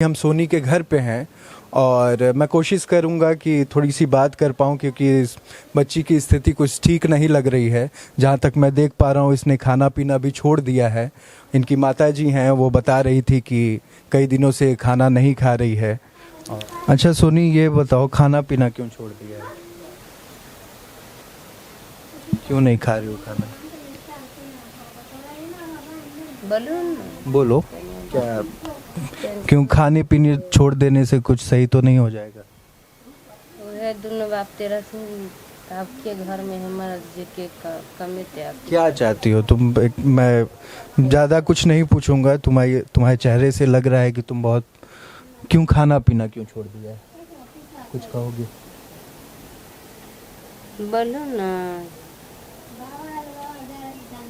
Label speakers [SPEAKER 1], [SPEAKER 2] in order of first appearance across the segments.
[SPEAKER 1] हम सोनी के घर पे हैं और मैं कोशिश करूंगा कि थोड़ी सी बात कर पाऊं क्योंकि इस बच्ची की स्थिति कुछ ठीक नहीं लग रही है। जहां तक मैं देख पा रहा हूं इसने खाना पीना भी छोड़ दिया है। इनकी माताजी हैं, वो बता रही थी कि कई दिनों से खाना नहीं खा रही है। अच्छा सोनी, ये बताओ खाना पीना क्यों छोड़ दिया है? क्यों नहीं खा रही हो खाना? बोलो क्या? क्यों? खाने पीने छोड़ देने से कुछ सही तो नहीं हो जाएगा?
[SPEAKER 2] दोनों बाप तेरा आपके घर में हमारा जेके का कमी थे।
[SPEAKER 1] क्या चाहती हो तुम? मैं ज़्यादा कुछ नहीं पूछूंगा। तुम्हारे चेहरे से लग रहा है कि तुम बहुत... क्यों खाना पीना क्यों छोड़ दिया है? कुछ कहोगे?
[SPEAKER 2] बोलो ना।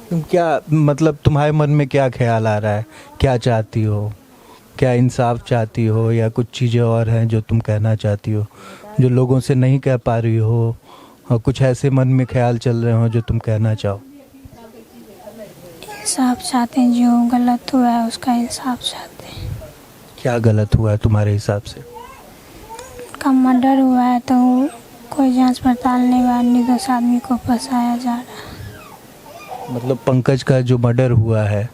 [SPEAKER 1] तुम क्या, मतलब तुम्हारे मन में क्या ख्याल आ रहा है? क्या चाहती हो? क्या इंसाफ चाहती हो या कुछ चीज़ें और हैं जो तुम कहना चाहती हो जो लोगों से नहीं कह पा रही हो, और कुछ ऐसे मन में ख्याल चल रहे हो जो तुम कहना चाहो?
[SPEAKER 3] इंसाफ चाहते हैं, जो गलत हुआ है उसका इंसाफ चाहते हैं।
[SPEAKER 1] क्या गलत हुआ है तुम्हारे हिसाब से?
[SPEAKER 3] उनका मर्डर हुआ है तो कोई जांच पड़ताल नहीं हुआ, निर्दोष आदमी को फंसाया जा रहा है।
[SPEAKER 1] मतलब पंकज का जो मर्डर हुआ है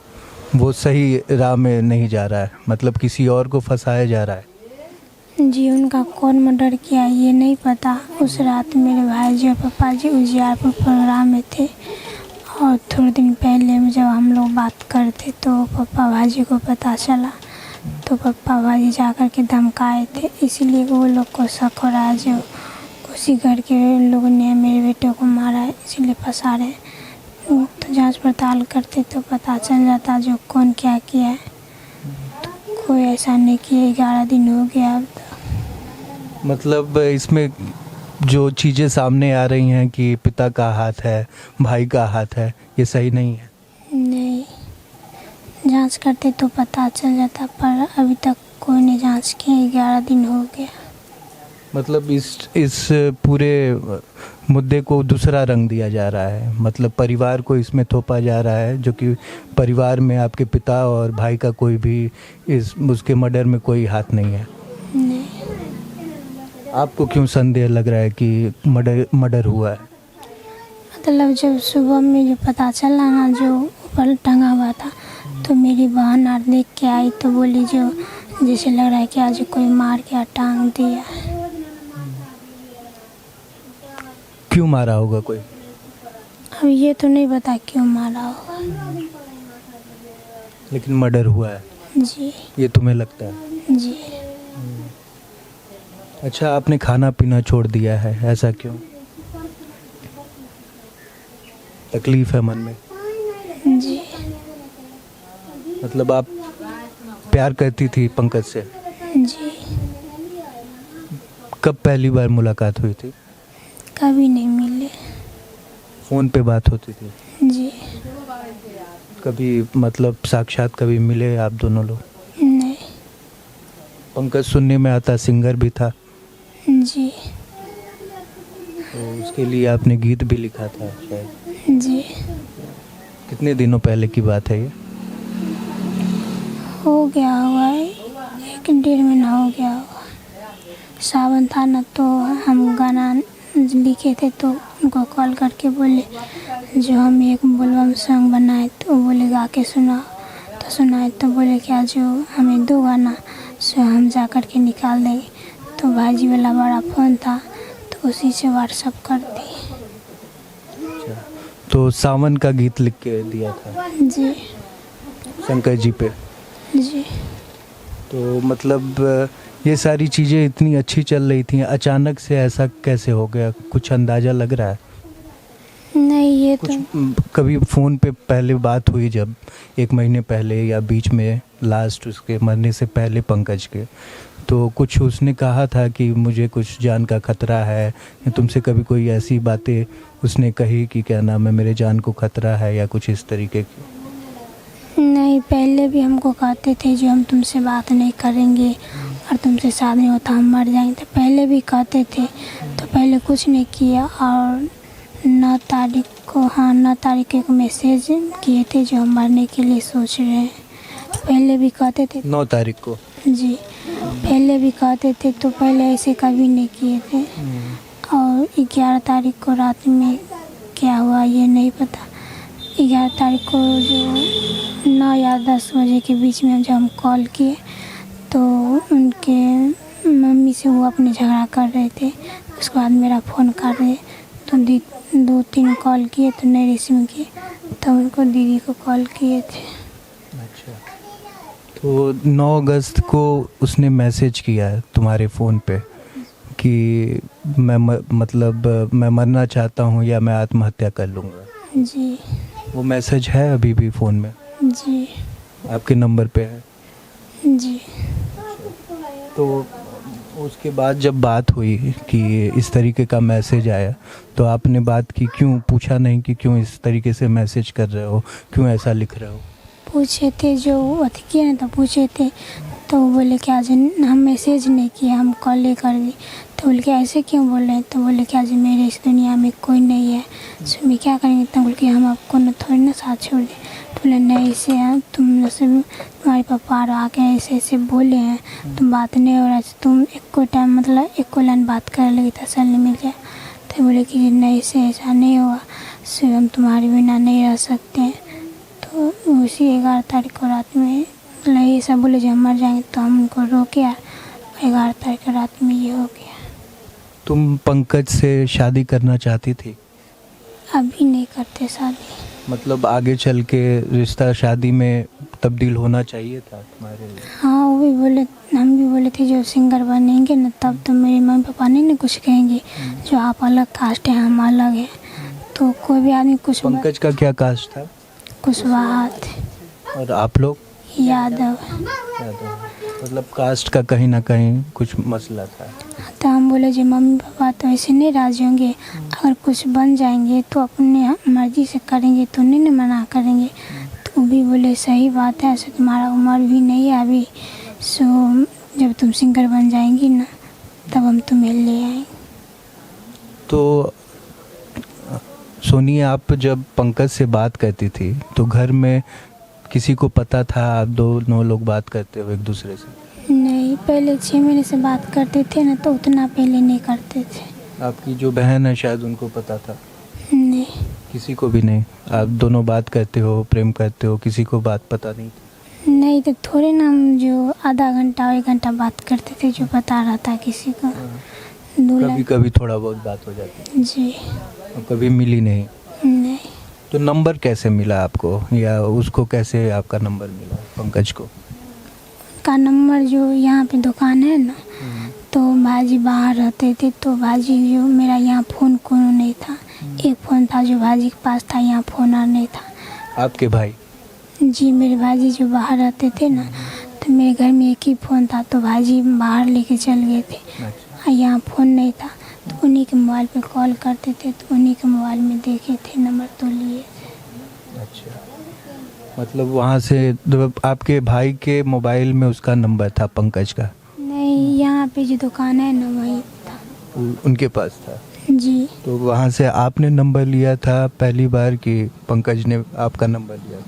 [SPEAKER 1] वो सही राह में नहीं जा रहा है, मतलब किसी और को फंसाया जा रहा है।
[SPEAKER 3] जी, उनका कौन मर्डर किया ये नहीं पता। उस रात मेरे भाई जी और पापा जी उजियारपुर प्रोग्राम में थे और थोड़े दिन पहले जब हम लोग बात करते तो पापा भाजी को पता चला तो पापा भाजी जा कर के धमकाए थे, इसीलिए वो लोग को शक हो रहा है जो उसी घर के लोगों ने मेरे बेटे को मारा है, इसीलिए फंसा रहे हैं। तो जांच पड़ताल करते तो पता चल जाता जो कौन क्या किया है। तो कोई ऐसा नहीं किया। 11 दिन हो गया अब तो।
[SPEAKER 1] मतलब इसमें जो चीज़ें सामने आ रही हैं कि पिता का हाथ है, भाई का हाथ है, ये सही नहीं है।
[SPEAKER 3] नहीं, जांच करते तो पता चल जाता, पर अभी तक कोई ने जांच की। 11 दिन हो गया।
[SPEAKER 1] मतलब इस पूरे मुद्दे को दूसरा रंग दिया जा रहा है, मतलब परिवार को इसमें थोपा जा रहा है, जो कि परिवार में आपके पिता और भाई का कोई भी उसके मर्डर में कोई हाथ नहीं है।
[SPEAKER 3] नहीं,
[SPEAKER 1] आपको क्यों संदेह लग रहा है कि मर्डर हुआ है?
[SPEAKER 3] मतलब जब सुबह में जो पता चला ना, जो ऊपर टंगा हुआ था, तो मेरी बहन आर देख के आई तो बोली जो जैसे लग रहा है कि आज कोई मार के टांग दिया है।
[SPEAKER 1] क्यों मारा होगा कोई?
[SPEAKER 3] अब ये तो नहीं पता क्यों मारा होगा।
[SPEAKER 1] लेकिन मर्डर हुआ है,
[SPEAKER 3] जी
[SPEAKER 1] ये तुम्हें लगता है?
[SPEAKER 3] जी।
[SPEAKER 1] अच्छा, आपने खाना पीना छोड़ दिया है, ऐसा क्यों? तकलीफ है मन में?
[SPEAKER 3] जी
[SPEAKER 1] मतलब आप प्यार करती थी पंकज से?
[SPEAKER 3] जी।
[SPEAKER 1] कब पहली बार मुलाकात हुई थी?
[SPEAKER 3] कभी नहीं मिले।
[SPEAKER 1] फ़ोन पे बात होती थी?
[SPEAKER 3] जी
[SPEAKER 1] कभी मतलब साक्षात कभी मिले आप दोनों लोग?
[SPEAKER 3] नहीं।
[SPEAKER 1] पंकज सुनने में आता सिंगर भी था,
[SPEAKER 3] जी
[SPEAKER 1] तो उसके लिए आपने गीत भी लिखा था शायद।
[SPEAKER 3] जी।
[SPEAKER 1] कितने दिनों पहले की बात है ये?
[SPEAKER 3] हो गया हुआ है, 1 डेढ़ महीना हो गया हुआ। सावन था ना, तो हम गाना लिखे थे तो उनको कॉल करके बोले जो हम एक बोलबम सॉन्ग बनाए, तो बोले गा के सुनाओ। तो सुनाए तो बोले क्या जो हमें 2 गाना सो हम जा कर के निकाल देंगे। तो भाजी वाला बड़ा फ़ोन था तो उसी से व्हाट्सअप कर दिए।
[SPEAKER 1] अच्छा, तो सावन का गीत लिख के दिया था
[SPEAKER 3] जी
[SPEAKER 1] शंकर जी पे?
[SPEAKER 3] जी।
[SPEAKER 1] तो मतलब ये सारी चीज़ें इतनी अच्छी चल रही थी, अचानक से ऐसा कैसे हो गया? कुछ अंदाज़ा लग रहा है?
[SPEAKER 3] नहीं, ये तो
[SPEAKER 1] कभी फ़ोन पे पहले बात हुई जब 1 महीने पहले या बीच में लास्ट उसके मरने से पहले पंकज के, तो कुछ उसने कहा था कि मुझे कुछ जान का खतरा है, या तुमसे कभी कोई ऐसी बातें उसने कही कि क्या नाम है मेरे जान को खतरा है या कुछ इस तरीके की?
[SPEAKER 3] नहीं, पहले भी हमको कहते थे जो हम तुमसे बात नहीं करेंगे और तुमसे शादी होता हम मर जाएंगे, तो पहले भी कहते थे। तो पहले कुछ नहीं किया और 9 तारीख को, हाँ 9 तारीख को एक मैसेज किए थे जो हम मरने के लिए सोच रहे हैं। पहले भी कहते थे।
[SPEAKER 1] 9 तारीख को?
[SPEAKER 3] जी। पहले भी कहते थे, तो पहले ऐसे कभी नहीं किए थे। और 11 तारीख को रात में क्या हुआ ये नहीं पता। 11 तारीख को जो 9 या 10 बजे के बीच में जब हम कॉल किए तो उनके मम्मी से वो अपने झगड़ा कर रहे थे। उसके बाद मेरा फ़ोन कर रहे तो 2-3 कॉल किए तो नहीं रिसीव किए, तो उनको दीदी को कॉल किए थे।
[SPEAKER 1] अच्छा, तो 9 अगस्त को उसने मैसेज किया है तुम्हारे फ़ोन पे कि मैं मरना चाहता हूँ या मैं आत्महत्या कर लूँगा।
[SPEAKER 3] जी।
[SPEAKER 1] वो मैसेज है अभी भी फ़ोन में?
[SPEAKER 3] जी।
[SPEAKER 1] आपके नंबर पे है?
[SPEAKER 3] जी।
[SPEAKER 1] तो उसके बाद जब बात हुई कि इस तरीके का मैसेज आया तो आपने बात की, क्यों पूछा नहीं कि क्यों इस तरीके से मैसेज कर रहे हो, क्यों ऐसा लिख रहे हो?
[SPEAKER 3] पूछे थे, जो अथी किए ना तो पूछे थे, तो वो बोले कि आज हम मैसेज नहीं किए, हम कॉल कर दी। तो बोले कि ऐसे क्यों बोल रहे हैं? तो बोले कि आज मेरे इस दुनिया में कोई नहीं है, सो मैं क्या करेंगे? तो बोले कि हम आपको न थोड़ी ना साथ छोड़ दें। तो बोले नहीं, ऐसे तुम से तुम्हारे पापा आके ऐसे ऐसे बोले हैं, तुम बात नहीं हो रहा है, तुम एक को लाइन बात कर लगी तसल्ली मिल जाए। तो बोले कि नहीं, से ऐसा नहीं हुआ, सो हम तुम्हारे बिना नहीं रह सकते हैं। तो उसी 11 तारीख को रात में ये सब बोले जो हम मर जाएंगे, तो हम उनको रोके। 11 तारीख को रात में ये हो गया।
[SPEAKER 1] तुम पंकज से शादी करना चाहती थी?
[SPEAKER 3] अभी नहीं करते शादी।
[SPEAKER 1] मतलब आगे चल के रिश्ता शादी में तब्दील होना चाहिए था तुम्हारे लिए?
[SPEAKER 3] हाँ, वो भी बोले, हम भी बोले थे जो सिंगर बनेंगे ना तब तो मेरे मम्मी पापा नहीं ना कुछ कहेंगे, जो आप अलग कास्ट है हम अलग हैं, तो कोई भी आदमी कुछ
[SPEAKER 1] पंकज का क्या कास्ट था?
[SPEAKER 3] कुशवाहा
[SPEAKER 1] और आप लोग?
[SPEAKER 3] यादव।
[SPEAKER 1] मतलब कास्ट का कहीं ना कहीं कुछ मसला था।
[SPEAKER 3] तो हम बोले जो मम्मी पापा तो ऐसे नहीं राजी होंगे, अगर कुछ बन जाएंगे तो अपने मर्जी से करेंगे, तो नहीं मना करेंगे। तो वो भी बोले सही बात है, ऐसे तुम्हारा उम्र भी नहीं है अभी, सो जब तुम सिंगर बन जाएंगी ना तब हम तुम्हें ले आएंगे।
[SPEAKER 1] तो सोनी, आप जब पंकज से बात करती थी तो घर में किसी को पता था आप दोनों लोग बात करते हो एक दूसरे से?
[SPEAKER 3] नहीं, पहले 6 महीने से बात करते थे ना, तो उतना पहले नहीं करते थे।
[SPEAKER 1] आपकी जो बहन है शायद उनको पता था?
[SPEAKER 3] नहीं।
[SPEAKER 1] किसी को भी नहीं? आप दोनों बात करते हो, प्रेम करते हो, किसी को बात पता नहीं थी?
[SPEAKER 3] नहीं, तो थोड़े ना हम जो आधा घंटा और 1 घंटा बात करते थे, जो पता रहता किसी को।
[SPEAKER 1] कभी कभी थोड़ा बहुत बात हो जाती?
[SPEAKER 3] जी।
[SPEAKER 1] और कभी मिली नहीं?
[SPEAKER 3] नहीं।
[SPEAKER 1] तो नंबर कैसे मिला आपको, या उसको कैसे आपका नंबर मिला पंकज को?
[SPEAKER 3] का नंबर जो यहाँ पे दुकान है ना, तो भाजी बाहर रहते थे, तो भाजी जो मेरा यहाँ फ़ोन कोनो नहीं था, एक फ़ोन था जो भाजी के पास था, यहाँ फ़ोन और नहीं था।
[SPEAKER 1] आपके भाई?
[SPEAKER 3] जी, मेरे भाजी जो बाहर रहते थे ना, तो मेरे घर में एक ही फ़ोन था, तो भाजी बाहर लेके चल गए थे।
[SPEAKER 1] अच्छा।
[SPEAKER 3] यहाँ फ़ोन नहीं था, तो उन्हीं के मोबाइल पे कॉल करते थे, तो उन्हीं के मोबाइल में देखे थे नंबर, तो लिए थे।
[SPEAKER 1] अच्छा, मतलब वहाँ से आपके भाई के मोबाइल में उसका नंबर था पंकज का?
[SPEAKER 3] नहीं, यहाँ पे जो दुकान है ना वही था।
[SPEAKER 1] उनके पास था?
[SPEAKER 3] जी।
[SPEAKER 1] तो वहाँ से आपने नंबर लिया था पहली बार कि पंकज ने आपका नंबर लिया?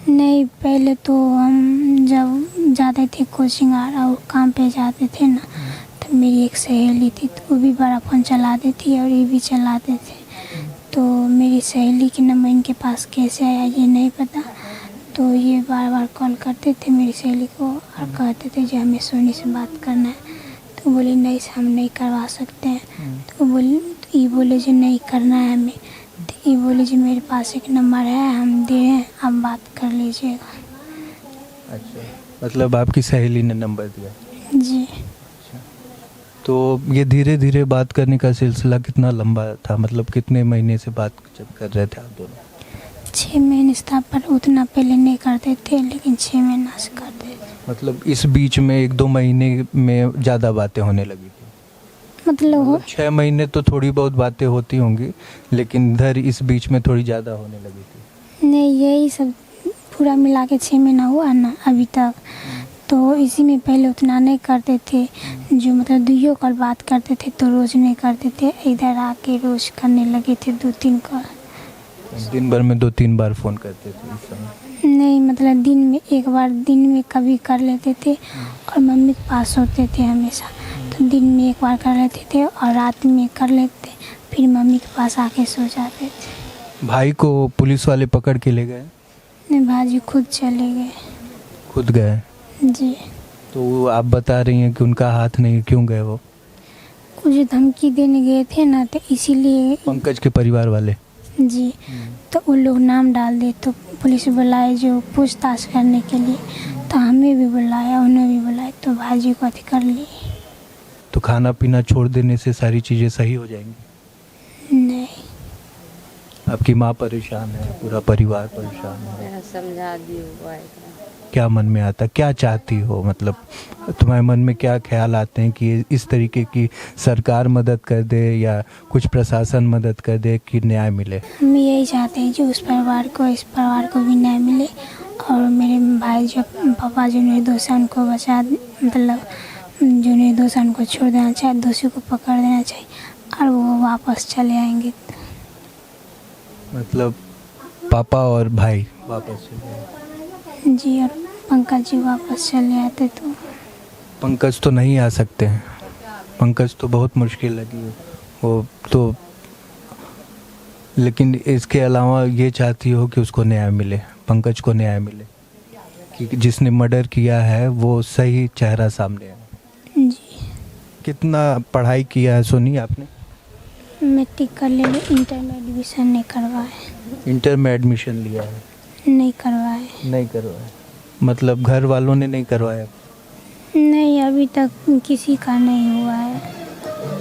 [SPEAKER 3] नहीं, पहले तो हम जब जाते थे कोचिंग और काम पे जाते थे ना, तो मेरी एक सहेली थी, तो वो भी बड़ा फ़ोन चलाती थी और ये भी चलाते थे। तो मेरी सहेली के नंबर इनके पास कैसे आया ये नहीं पता, तो ये बार बार कॉल करते थे मेरी सहेली को और कहते थे जो हमें सोनी से बात करना है। तो बोले नहीं, हम नहीं करवा सकते हैं। तो ये बोले जो नहीं करना है हमें, तो ये बोले जी मेरे पास एक नंबर है, हम दे रहे हैं, आप बात कर लीजिएगा।
[SPEAKER 1] अच्छा, मतलब आपकी सहेली ने नंबर दिया?
[SPEAKER 3] जी।
[SPEAKER 1] तो ये धीरे धीरे बात करने का सिलसिला कितना लंबा था, मतलब कितने महीने से बात कर रहे थे आप दोनों?
[SPEAKER 3] 6 महीने से था, पर उतना पहले नहीं करते थे, लेकिन 6 महीना से करते थे।
[SPEAKER 1] मतलब इस बीच में 1-2 महीने में ज़्यादा बातें होने लगी थी?
[SPEAKER 3] मतलब
[SPEAKER 1] 6 महीने तो थोड़ी बहुत बातें होती होंगी, लेकिन इधर इस बीच में थोड़ी ज़्यादा होने लगी थी?
[SPEAKER 3] नहीं, यही सब पूरा मिला के 6 महीना हुआ ना अभी तक, तो इसी में पहले उतना नहीं करते थे, जो मतलब 2 कॉल बात करते थे, तो रोज़ नहीं करते थे, इधर आके रोज़ करने लगे थे 2-3 कॉल।
[SPEAKER 1] दिन भर में 2-3 बार फ़ोन करते थे इस समय?
[SPEAKER 3] नहीं मतलब दिन में एक बार दिन में कभी कर लेते थे और मम्मी के पास होते थे हमेशा, तो दिन में एक बार कर लेते थे और रात में कर लेते, फिर मम्मी के पास आके सो जाते थे।
[SPEAKER 1] भाई को पुलिस वाले पकड़ के ले गए?
[SPEAKER 3] नहीं, भाजी खुद चले गए।
[SPEAKER 1] खुद गए?
[SPEAKER 3] जी।
[SPEAKER 1] तो वो आप बता रही हैं कि उनका हाथ नहीं, क्यों गए वो?
[SPEAKER 3] कुछ धमकी देने गए थे ना, तो इसीलिए।
[SPEAKER 1] पंकज के परिवार वाले?
[SPEAKER 3] जी। तो उन लोग नाम डाल दे तो पुलिस बुलाए जो पूछताछ करने के लिए, तो हमें भी बुलाया, उन्हें भी बुलाया, तो भाजी को अथी कर लिए।
[SPEAKER 1] तो खाना पीना छोड़ देने से सारी चीज़ें सही हो जाएंगी?
[SPEAKER 3] नहीं।
[SPEAKER 1] आपकी माँ परेशान है, पूरा परिवार परेशान है।
[SPEAKER 2] मेरा समझा दियो हुआ है।
[SPEAKER 1] क्या मन में आता, क्या चाहती हो, मतलब तुम्हारे मन में क्या ख्याल आते हैं कि इस तरीके की सरकार मदद कर दे या कुछ प्रशासन मदद कर दे कि न्याय मिले?
[SPEAKER 3] हम यही चाहते हैं जो उस परिवार को, इस परिवार को भी न्याय मिले और मेरे भाई जो पापा जो निर्दोष है उनको बचा, मतलब जो निर्दोष है उनको छोड़ देना चाहिए, दोषी को पकड़ देना चाहिए और वो वापस चले आएंगे।
[SPEAKER 1] मतलब पापा और भाई वापस चले आए?
[SPEAKER 3] जी, और पंकज जी वापस चले आते तो।
[SPEAKER 1] पंकज तो नहीं आ सकते हैं, पंकज तो बहुत मुश्किल लगी वो तो, लेकिन इसके अलावा ये चाहती हो कि उसको न्याय मिले, पंकज को न्याय मिले, कि जिसने मर्डर किया है वो सही चेहरा सामने आए।
[SPEAKER 3] जी।
[SPEAKER 1] कितना पढ़ाई किया है सोनी आपने?
[SPEAKER 3] मैट्रिक कर ले, इंटर में एडमिशन नहीं करवाए।
[SPEAKER 1] इंटर में एडमिशन लिया है?
[SPEAKER 3] नहीं करवाए।
[SPEAKER 1] नहीं करवाया, मतलब घर वालों ने नहीं करवाया?
[SPEAKER 3] नहीं, अभी तक किसी का नहीं हुआ है।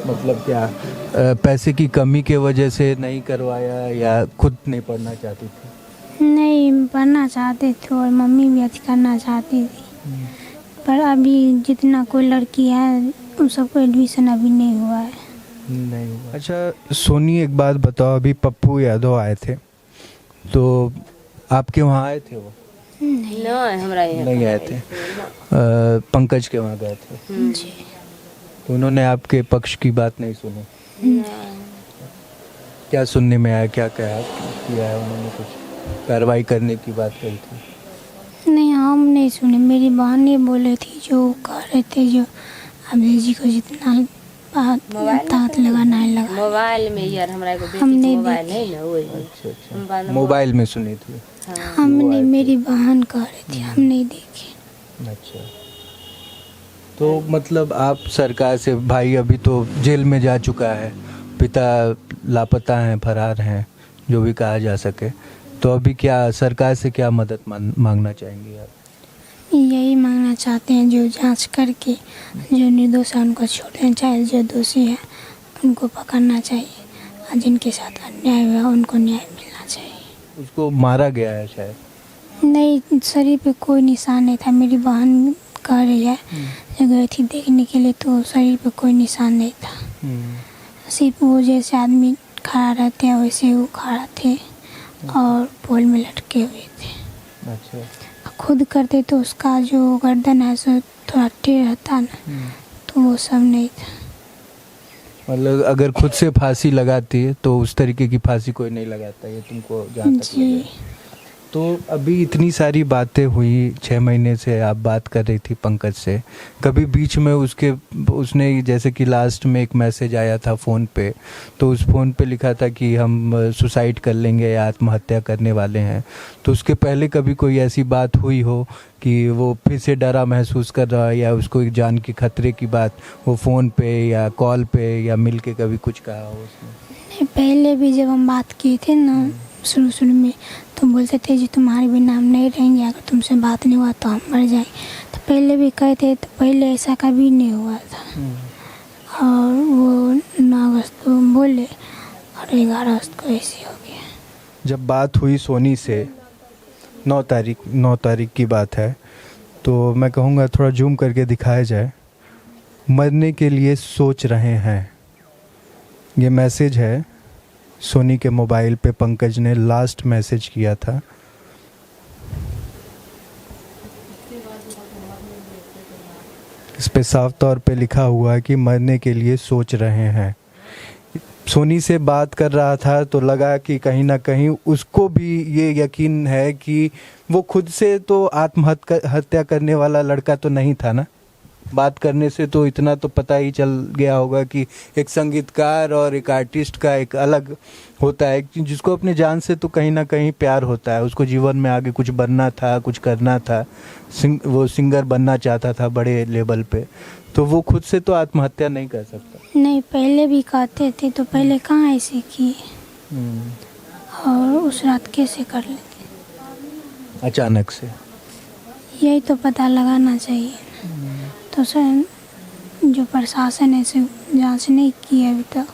[SPEAKER 1] मतलब क्या पैसे की कमी के वजह से नहीं करवाया या खुद नहीं पढ़ना चाहती थी?
[SPEAKER 3] नहीं, पढ़ना चाहते थे और मम्मी भी अच्छी करना चाहती थी, पर अभी जितना कोई लड़की है उन सबको एडमिशन अभी नहीं हुआ है।
[SPEAKER 1] नहीं हुआ। अच्छा सोनी, एक बात बताओ, अभी पप्पू यादव आए थे तो आपके वहाँ आए थे वो?
[SPEAKER 2] नहीं, हमरा यहाँ
[SPEAKER 1] नहीं आए थे। पंकज के वहाँ गए थे?
[SPEAKER 3] जी।
[SPEAKER 1] तो उन्होंने आपके पक्ष की बात नहीं सुनी? क्या सुनने में आया, क्या कहा किया है उन्होंने? कुछ कार्रवाई करने की बात कही थी?
[SPEAKER 3] नहीं, हम नहीं सुने, मेरी बहन ने बोले थी, जो कह रहे थे जो अभी जी को जितना ताकत लगाना है लगा।
[SPEAKER 2] मोबाइल में यार हमरा को बेटी
[SPEAKER 3] हमने
[SPEAKER 2] मोबाइल है ना, वही।
[SPEAKER 1] अच्छा, मोबाइल में सुनी थी?
[SPEAKER 3] हमने, मेरी बहन कह रही थी, हम नहीं देखे।
[SPEAKER 1] अच्छा, तो मतलब आप सरकार से, भाई अभी तो जेल में जा चुका है, पिता लापता हैं, फरार हैं, जो भी कहा जा सके, तो अभी क्या सरकार से क्या मदद मांगना चाहेंगे आप?
[SPEAKER 3] यही मांगना चाहते हैं जो जांच करके जो निर्दोष है उनको छोड़ना चाहिए, जो दोषी है उनको पकड़ना चाहिए और जिनके साथ अन्याय हुआ उनको न्याय मिलना चाहिए।
[SPEAKER 1] उसको मारा गया है शायद?
[SPEAKER 3] नहीं, शरीर पे कोई निशान नहीं था, मेरी बहन कह रही है, जो गई थी देखने के लिए तो शरीर पे कोई निशान नहीं था, सिर्फ वो जैसे आदमी खड़ा रहते हैं वैसे वो खड़ा थे और पोल में लटके हुए थे।
[SPEAKER 1] अच्छा,
[SPEAKER 3] खुद करते तो उसका जो गर्दन है सो थोड़ा टेढ़ रहता ना, तो वो सब नहीं था।
[SPEAKER 1] मतलब अगर खुद से फांसी लगाती है तो उस तरीके की फांसी कोई नहीं लगाता, ये तुमको जहाँ तक लग रहा है। तो अभी इतनी सारी बातें हुई, 6 महीने से आप बात कर रही थी पंकज से, कभी बीच में उसने जैसे कि लास्ट में एक मैसेज आया था फ़ोन पे, तो उस फ़ोन पे लिखा था कि हम सुसाइड कर लेंगे या आत्महत्या करने वाले हैं, तो उसके पहले कभी कोई ऐसी बात हुई हो कि वो फिर से डरा महसूस कर रहा है या उसको एक जान के खतरे की बात वो फ़ोन पे या कॉल पे या मिल के कभी कुछ कहा हो उसने?
[SPEAKER 3] पहले भी जब हम बात किए थे ना शुरू में, तो बोलते थे जी तुम्हारे बिना हम नहीं रहेंगे, अगर तुमसे बात नहीं हुआ तो हम मर जाएंगे, तो पहले भी कहे थे, तो पहले ऐसा कभी नहीं हुआ था। और वो 9 अगस्त को बोले और 11 अगस्त को ऐसे हो गया।
[SPEAKER 1] जब बात हुई सोनी से 9 तारीख की बात है, तो मैं कहूँगा थोड़ा जूम करके दिखाया जाए। मरने के लिए सोच रहे हैं, ये मैसेज है सोनी के मोबाइल पे, पंकज ने लास्ट मैसेज किया था। इस पे साफ तौर पे लिखा हुआ है कि मरने के लिए सोच रहे हैं। सोनी से बात कर रहा था तो लगा कि कहीं ना कहीं उसको भी ये यकीन है कि वो खुद से तो आत्महत्या करने वाला लड़का तो नहीं था ना। बात करने से तो इतना तो पता ही चल गया होगा कि एक संगीतकार और एक आर्टिस्ट का एक अलग होता है कि जिसको अपने जान से तो कहीं ना कहीं प्यार होता है। उसको जीवन में आगे कुछ बनना था, कुछ करना था, वो सिंगर बनना चाहता था बड़े लेवल पे, तो वो खुद से तो आत्महत्या नहीं कर सकता।
[SPEAKER 3] नहीं, पहले भी कहते थे तो पहले कहाँ ऐसे किए, और उस रात कैसे कर लेते
[SPEAKER 1] अचानक से।
[SPEAKER 3] यही तो पता लगाना चाहिए। तो सर जो प्रशासन है से जांच नहीं की है अभी तक,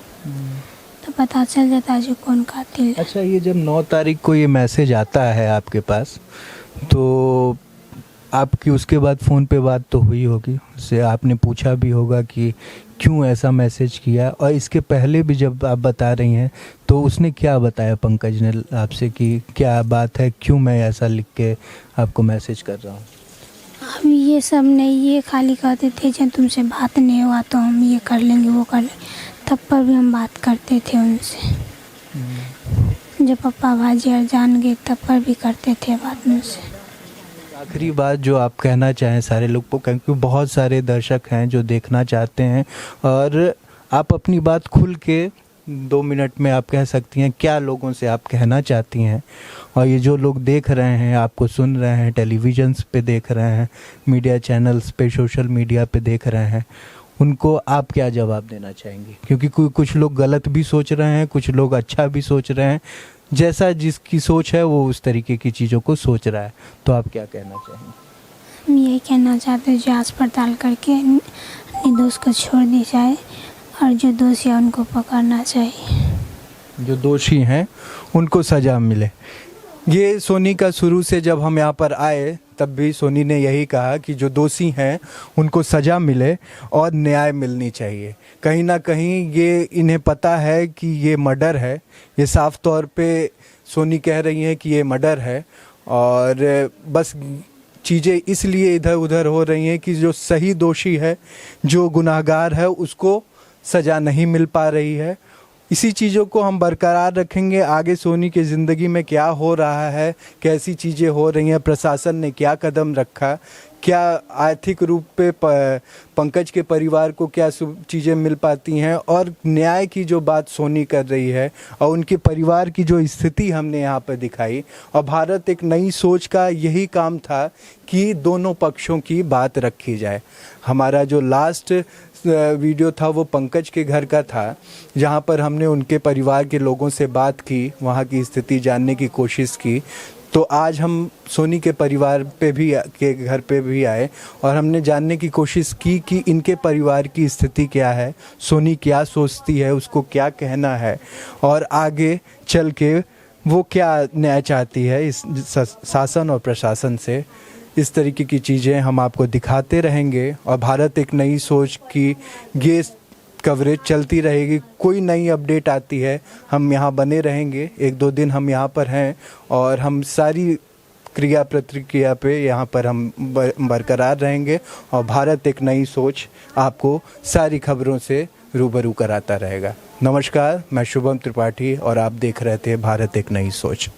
[SPEAKER 3] तो पता चल जाता है जो कौन कातिल है।
[SPEAKER 1] अच्छा, ये जब 9 तारीख को ये मैसेज आता है आपके पास, तो आपकी उसके बाद फ़ोन पे बात तो हुई होगी उससे, आपने पूछा भी होगा कि क्यों ऐसा मैसेज किया, और इसके पहले भी जब आप बता रही हैं तो उसने क्या बताया पंकज ने आपसे कि क्या बात है, क्यों मैं ऐसा लिख के आपको मैसेज कर रहा हूँ?
[SPEAKER 3] अब ये सब नहीं, ये खाली कहते थे जब तुमसे बात नहीं हुआ तो हम ये कर लेंगे वो कर लेंगे, तब पर भी हम बात करते थे उनसे। जब पापा भाजी और जान गए तब पर भी करते थे बात उनसे।
[SPEAKER 1] आखिरी बात जो आप कहना चाहें सारे लोग को, क्योंकि बहुत सारे दर्शक हैं जो देखना चाहते हैं, और आप अपनी बात खुल के 2 मिनट में आप कह सकती हैं क्या लोगों से आप कहना चाहती हैं। और ये जो लोग देख रहे हैं, आपको सुन रहे हैं, टेलीविज़न पे देख रहे हैं, मीडिया चैनल्स पे, सोशल मीडिया पे देख रहे हैं, उनको आप क्या जवाब देना चाहेंगे? क्योंकि कुछ लोग गलत भी सोच रहे हैं, कुछ लोग अच्छा भी सोच रहे हैं, जैसा जिसकी सोच है वो उस तरीके की चीज़ों को सोच रहा है, तो आप क्या कहना चाहेंगे?
[SPEAKER 3] हम यही कहना चाहते हैं जांच पड़ताल करके निर्दोष को छोड़ दी जाए, और जो दोषी है उनको पकड़ना चाहिए।
[SPEAKER 1] जो दोषी हैं उनको सज़ा मिले। ये सोनी का शुरू से जब हम यहाँ पर आए तब भी सोनी ने यही कहा कि जो दोषी हैं उनको सज़ा मिले और न्याय मिलनी चाहिए। कहीं ना कहीं ये इन्हें पता है कि ये मर्डर है, ये साफ तौर पे सोनी कह रही हैं कि ये मर्डर है, और बस चीज़ें इसलिए इधर उधर हो रही हैं कि जो सही दोषी है, जो गुनाहगार है, उसको सज़ा नहीं मिल पा रही है। इसी चीज़ों को हम बरकरार रखेंगे। आगे सोनी की ज़िंदगी में क्या हो रहा है, कैसी चीज़ें हो रही हैं, प्रशासन ने क्या कदम रखा, क्या आर्थिक रूप पे पंकज के परिवार को क्या चीज़ें मिल पाती हैं, और न्याय की जो बात सोनी कर रही है और उनके परिवार की जो स्थिति हमने यहाँ पर दिखाई। और भारत एक नई सोच का यही काम था कि दोनों पक्षों की बात रखी जाए। हमारा जो लास्ट वीडियो था वो पंकज के घर का था, जहाँ पर हमने उनके परिवार के लोगों से बात की, वहाँ की स्थिति जानने की कोशिश की। तो आज हम सोनी के परिवार पे भी के घर पे भी आए और हमने जानने की कोशिश की कि इनके परिवार की स्थिति क्या है, सोनी क्या सोचती है, उसको क्या कहना है, और आगे चल के वो क्या न्याय चाहती है इस शासन और प्रशासन से। इस तरीके की चीज़ें हम आपको दिखाते रहेंगे, और भारत एक नई सोच की ये कवरेज चलती रहेगी। कोई नई अपडेट आती है हम यहाँ बने रहेंगे। 1-2 दिन हम यहाँ पर हैं और हम सारी क्रिया प्रतिक्रिया पे यहाँ पर हम बरकरार रहेंगे, और भारत एक नई सोच आपको सारी खबरों से रूबरू कराता रहेगा। नमस्कार, मैं शुभम त्रिपाठी और आप देख रहे थे भारत एक नई सोच।